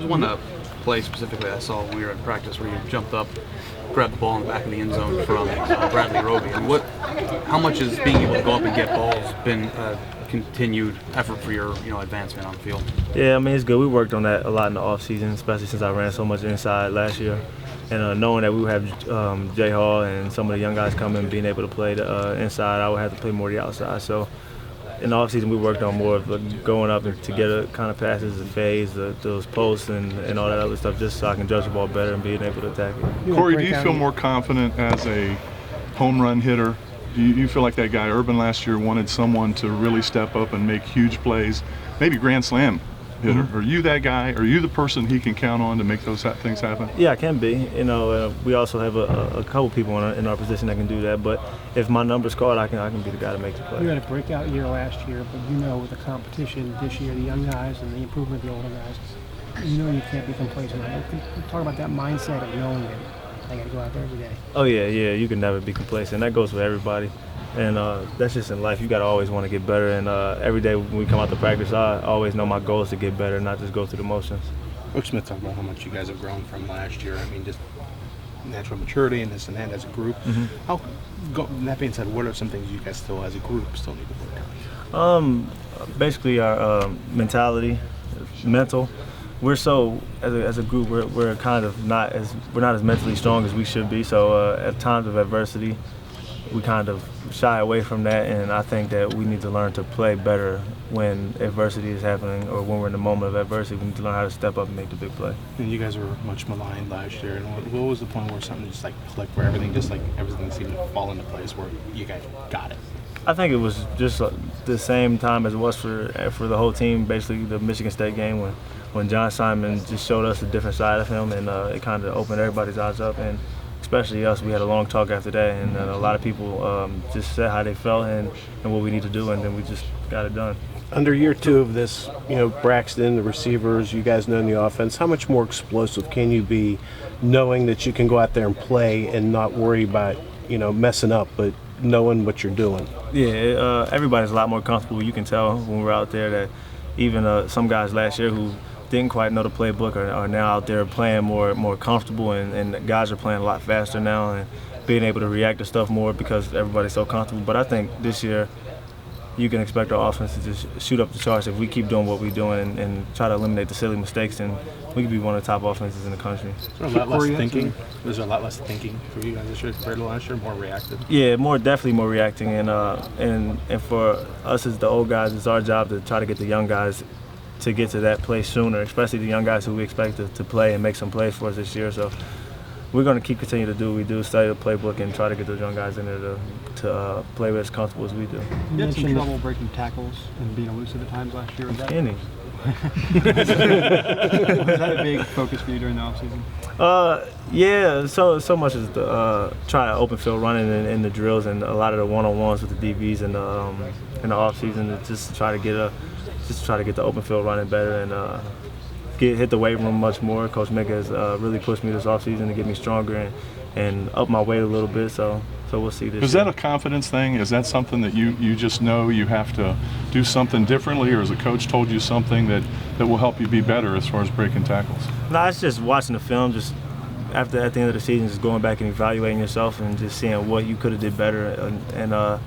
There's one play specifically I saw when we were in practice where you jumped up, grabbed the ball in the back of the end zone from Bradley Roby. And how much has being able to go up and get balls been a continued effort for your advancement on the field? Yeah, I mean, it's good. We worked on that a lot in the offseason, especially since I ran so much inside last year. And knowing that we would have Jay Hall and some of the young guys coming, being able to play the inside, I would have to play more of the outside. So in the offseason, we worked on more of going up and to get a kind of passes and fades, those posts and all that other stuff, just so I can judge the ball better and being able to attack it. Corey, do you feel more confident as a home run hitter? Do you feel like that guy Urban last year wanted someone to really step up and make huge plays, maybe grand slam hitter? Are you that guy? Are you the person he can count on to make those things happen? Yeah, I can be. We also have a couple people in our position that can do that. But if my number's called, I can be the guy to make the play. You had a breakout year last year, but with the competition this year, the young guys and the improvement of the older guys, you can't be complacent. Talk about that mindset of knowing that I got to go out there every day. Oh yeah, you can never be complacent. That goes for everybody. And that's just in life. You got to always want to get better. And every day when we come out to practice, I always know my goal is to get better, not just go through the motions. Coach Smith talked about how much you guys have grown from last year. I mean, just natural maturity and this and that as a group. That being said, what are some things you guys still, as a group, still need to work on? Basically, our mentality, mental. We're so as a group, we're kind of not as mentally strong as we should be. So at times of adversity, we kind of shy away from that, and I think that we need to learn to play better when adversity is happening or when we're in the moment of adversity. We need to learn how to step up and make the big play. And you guys were much maligned last year. And what was the point where something just clicked, where everything seemed to fall into place, where you guys got it? I think it was just the same time as it was for the whole team. Basically, the Michigan State game when John Simon just showed us a different side of him, and it kind of opened everybody's eyes up. And especially us, we had a long talk after that, and a lot of people just said how they felt and what we need to do, and then we just got it done. Under year two of this, Braxton, the receivers, you guys know in the offense, how much more explosive can you be knowing that you can go out there and play and not worry about, messing up, but knowing what you're doing? Yeah, everybody's a lot more comfortable. You can tell when we're out there that even some guys last year who didn't quite know the playbook are now out there playing more comfortable, and guys are playing a lot faster now and being able to react to stuff more because everybody's so comfortable. But I think this year you can expect our offense to just shoot up the charts if we keep doing what we're doing and try to eliminate the silly mistakes, and we could be one of the top offenses in the country. Is there a lot less thinking? There's a lot less thinking for you guys this year compared to last year, more reactive? Yeah, definitely more reacting, and for us as the old guys, it's our job to try to get the young guys to get to that place sooner, especially the young guys who we expect to play and make some plays for us this year. So we're going to continue to do what we do, study the playbook, and try to get those young guys in there to play as comfortable as we do. You had some trouble breaking tackles and being elusive at times last year. Was that a big focus for you during the offseason? Yeah, so much as try to open field running in the drills and a lot of the one-on-ones with the DBs in the offseason to just try to get the open field running better and hit the weight room much more. Coach Mick has really pushed me this offseason to get me stronger and up my weight a little bit. So we'll see this year. Is that a confidence thing? Is that something that you just know you have to do something differently, or has a coach told you something that will help you be better as far as breaking tackles? No, it's just watching the film, just at the end of the season, just going back and evaluating yourself and just seeing what you could have did better. And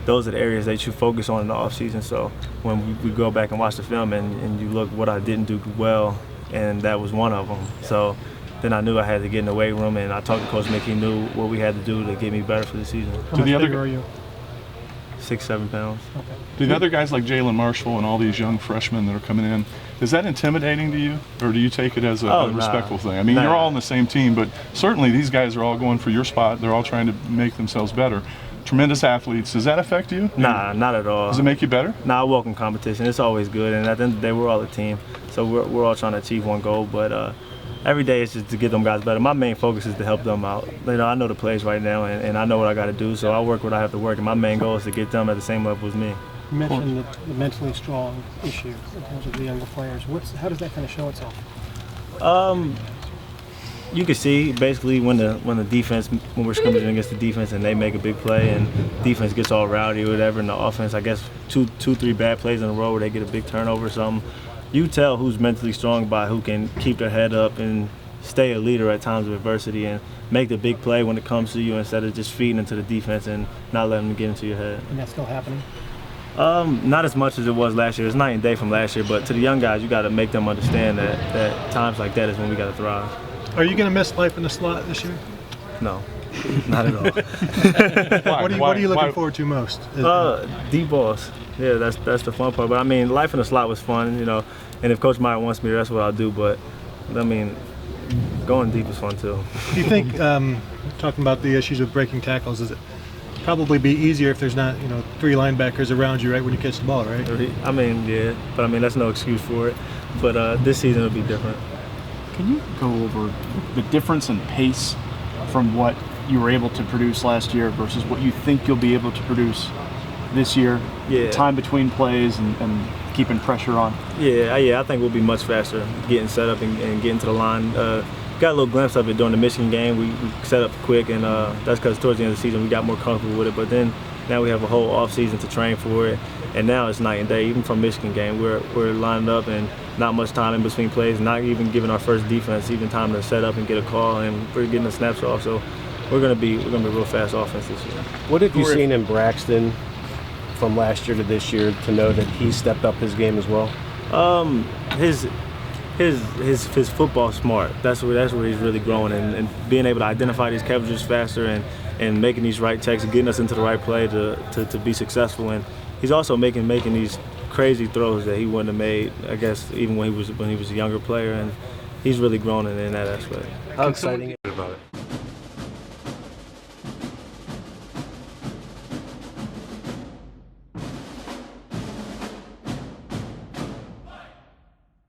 those are the areas that you focus on in the offseason. So when we go back and watch the film and you look what I didn't do well, and that was one of them. So then I knew I had to get in the weight room, and I talked to Coach Mick. He knew what we had to do to get me better for the season. How much bigger are you? 6-7 pounds. Okay. Do the other guys like Jalen Marshall and all these young freshmen that are coming in, is that intimidating to you, or do you take it as a respectful thing? I mean, you're all on the same team, but certainly these guys are all going for your spot. They're all trying to make themselves better. Tremendous athletes. Does that affect you? Nah, not at all. Does it make you better? Nah, I welcome competition. It's always good, and at the end of the day, we're all a team. So we're all trying to achieve one goal, but every day it's just to get them guys better. My main focus is to help them out. I know the plays right now, and I know what I got to do, so I work what I have to work, and my main goal is to get them at the same level as me. You mentioned the mentally strong issue in terms of the younger players. How does that kind of show itself? You can see basically when we're scrimmaging against the defense and they make a big play and defense gets all rowdy or whatever, and the offense, I guess, two, 3 bad plays in a row where they get a big turnover or something, you tell who's mentally strong by who can keep their head up and stay a leader at times of adversity and make the big play when it comes to you instead of just feeding into the defense and not letting them get into your head. And that's still happening? Not as much as it was last year. It's night and day from last year, but to the young guys, you got to make them understand that times like that is when we got to thrive. Are you going to miss life in the slot this year? No, not at all. What are you looking forward to most? Deep balls. Yeah, that's the fun part. But I mean, life in the slot was fun, you know. And if Coach Meyer wants me, that's what I'll do. But I mean, going deep is fun too. Do you think, talking about the issues with breaking tackles, is it probably be easier if there's not, 3 linebackers around you right when you catch the ball, right? I mean, yeah, but I mean that's no excuse for it. But this season it'll be different. Can you go over the difference in pace from what you were able to produce last year versus what you think you'll be able to produce this year? Yeah. Time between plays and keeping pressure on. Yeah, I think we'll be much faster getting set up and getting to the line. Got a little glimpse of it during the Michigan game. We set up quick, and that's because towards the end of the season we got more comfortable with it. But then now we have a whole offseason to train for it, and now it's night and day. Even from Michigan game, we're lined up and not much time in between plays, not even giving our first defense even time to set up and get a call, and we're getting the snaps off. So we're gonna be a real fast offense this year. What have you seen in Braxton from last year to this year to know that he stepped up his game as well? His football smart. That's where he's really growing, and being able to identify these coverages faster and making these right checks and getting us into the right play to be successful. And he's also making these crazy throws that he wouldn't have made, I guess, even when he was a younger player. And he's really grown in that aspect. How exciting about it?